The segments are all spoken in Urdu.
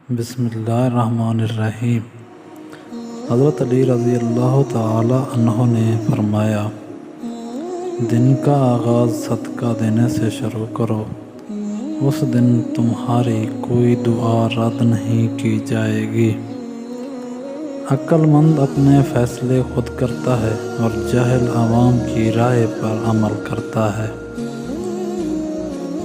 بسم اللہ الرحمن الرحیم۔ حضرت علی رضی اللہ تعالی عنہ نے فرمایا، دن کا آغاز صدقہ دینے سے شروع کرو، اس دن تمہاری کوئی دعا رد نہیں کی جائے گی۔ عقل مند اپنے فیصلے خود کرتا ہے اور جاہل عوام کی رائے پر عمل کرتا ہے۔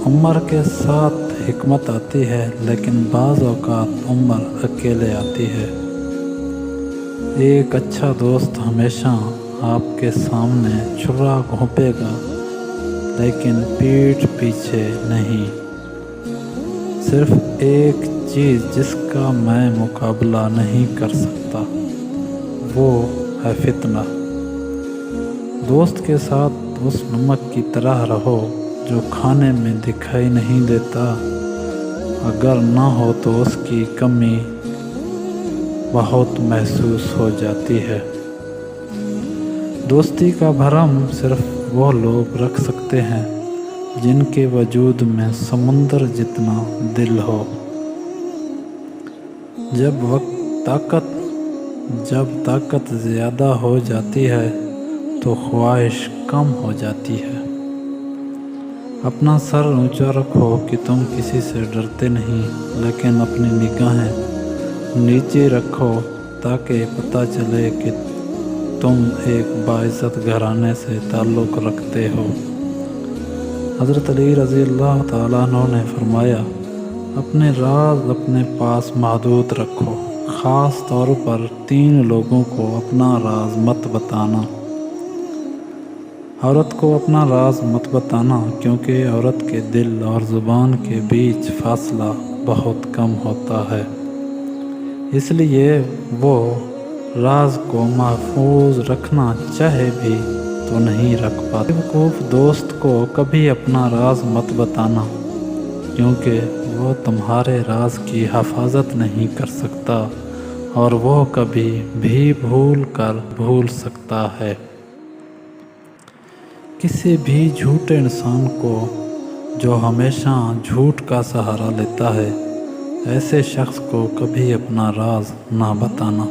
عمر کے ساتھ حکمت آتی ہے، لیکن بعض اوقات عمر اکیلے آتی ہے۔ ایک اچھا دوست ہمیشہ آپ کے سامنے چھرا گھونپے گا، لیکن پیٹھ پیچھے نہیں۔ صرف ایک چیز جس کا میں مقابلہ نہیں کر سکتا، وہ ہے فتنہ۔ دوست کے ساتھ اس نمک کی طرح رہو جو کھانے میں دکھائی نہیں دیتا، اگر نہ ہو تو اس کی کمی بہت محسوس ہو جاتی ہے۔ دوستی کا بھرم صرف وہ لوگ رکھ سکتے ہیں جن کے وجود میں سمندر جتنا دل ہو۔ جب طاقت زیادہ ہو جاتی ہے تو خواہش کم ہو جاتی ہے۔ اپنا سر اونچا رکھو کہ تم کسی سے ڈرتے نہیں، لیکن اپنی نگاہیں نیچے رکھو تاکہ پتہ چلے کہ تم ایک باعزت گھرانے سے تعلق رکھتے ہو۔ حضرت علی رضی اللہ تعالیٰ عنہ نے فرمایا، اپنے راز اپنے پاس محدود رکھو، خاص طور پر 3 لوگوں کو اپنا راز مت بتانا۔ عورت کو اپنا راز مت بتانا، کیونکہ عورت کے دل اور زبان کے بیچ فاصلہ بہت کم ہوتا ہے، اس لیے وہ راز کو محفوظ رکھنا چاہے بھی تو نہیں رکھ پاتی۔ بیوقوف دوست کو کبھی اپنا راز مت بتانا، کیونکہ وہ تمہارے راز کی حفاظت نہیں کر سکتا اور وہ کبھی بھی بھول سکتا ہے۔ کسی بھی جھوٹے انسان کو جو ہمیشہ جھوٹ کا سہارا لیتا ہے، ایسے شخص کو کبھی اپنا راز نہ بتانا۔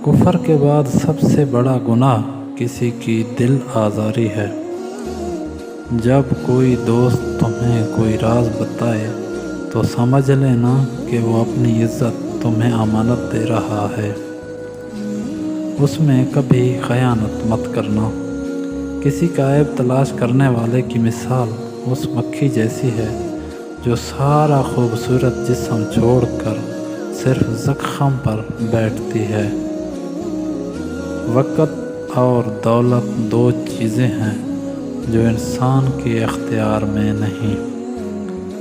کفر کے بعد سب سے بڑا گناہ کسی کی دل آزاری ہے۔ جب کوئی دوست تمہیں کوئی راز بتائے تو سمجھ لینا کہ وہ اپنی عزت تمہیں امانت دے رہا ہے۔ اس میں کبھی خیانت مت کرنا۔ کسی کا عیب تلاش کرنے والے کی مثال اس مکھی جیسی ہے جو سارا خوبصورت جسم چھوڑ کر صرف زخم پر بیٹھتی ہے۔ وقت اور دولت 2 چیزیں ہیں جو انسان کے اختیار میں نہیں۔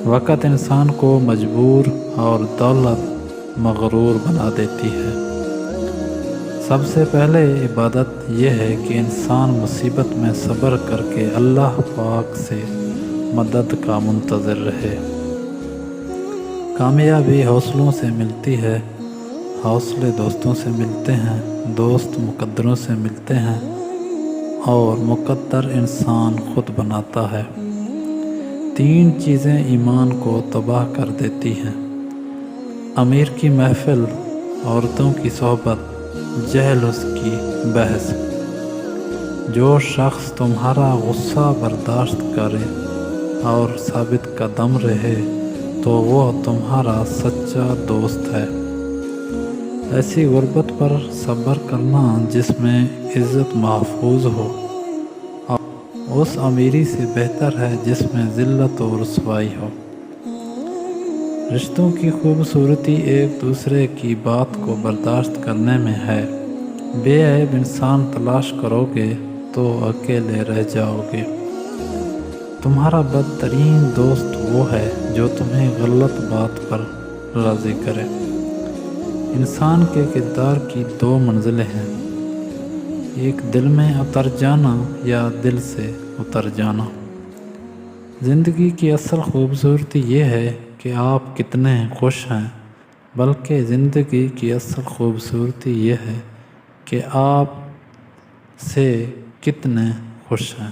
وقت انسان کو مجبور اور دولت مغرور بنا دیتی ہے۔ سب سے پہلے عبادت یہ ہے کہ انسان مصیبت میں صبر کر کے اللہ پاک سے مدد کا منتظر رہے۔ کامیابی حوصلوں سے ملتی ہے، حوصلے دوستوں سے ملتے ہیں، دوست مقدروں سے ملتے ہیں اور مقدر انسان خود بناتا ہے۔ 3 چیزیں ایمان کو تباہ کر دیتی ہیں: امیر کی محفل، عورتوں کی صحبت، جہل اس کی بحث۔ جو شخص تمہارا غصہ برداشت کرے اور ثابت قدم رہے تو وہ تمہارا سچا دوست ہے۔ ایسی غربت پر صبر کرنا جس میں عزت محفوظ ہو، اس امیری سے بہتر ہے جس میں ذلت و رسوائی ہو۔ رشتوں کی خوبصورتی ایک دوسرے کی بات کو برداشت کرنے میں ہے۔ بے عیب انسان تلاش کرو گے تو اکیلے رہ جاؤ گے۔ تمہارا بدترین دوست وہ ہے جو تمہیں غلط بات پر راضی کرے۔ انسان کے کردار کی 2 منزلیں ہیں، ایک دل میں اتر جانا یا دل سے اتر جانا۔ زندگی کی اصل خوبصورتی یہ ہے کہ آپ کتنے خوش ہیں، بلکہ زندگی کی اصل خوبصورتی یہ ہے کہ آپ سے کتنے خوش ہیں۔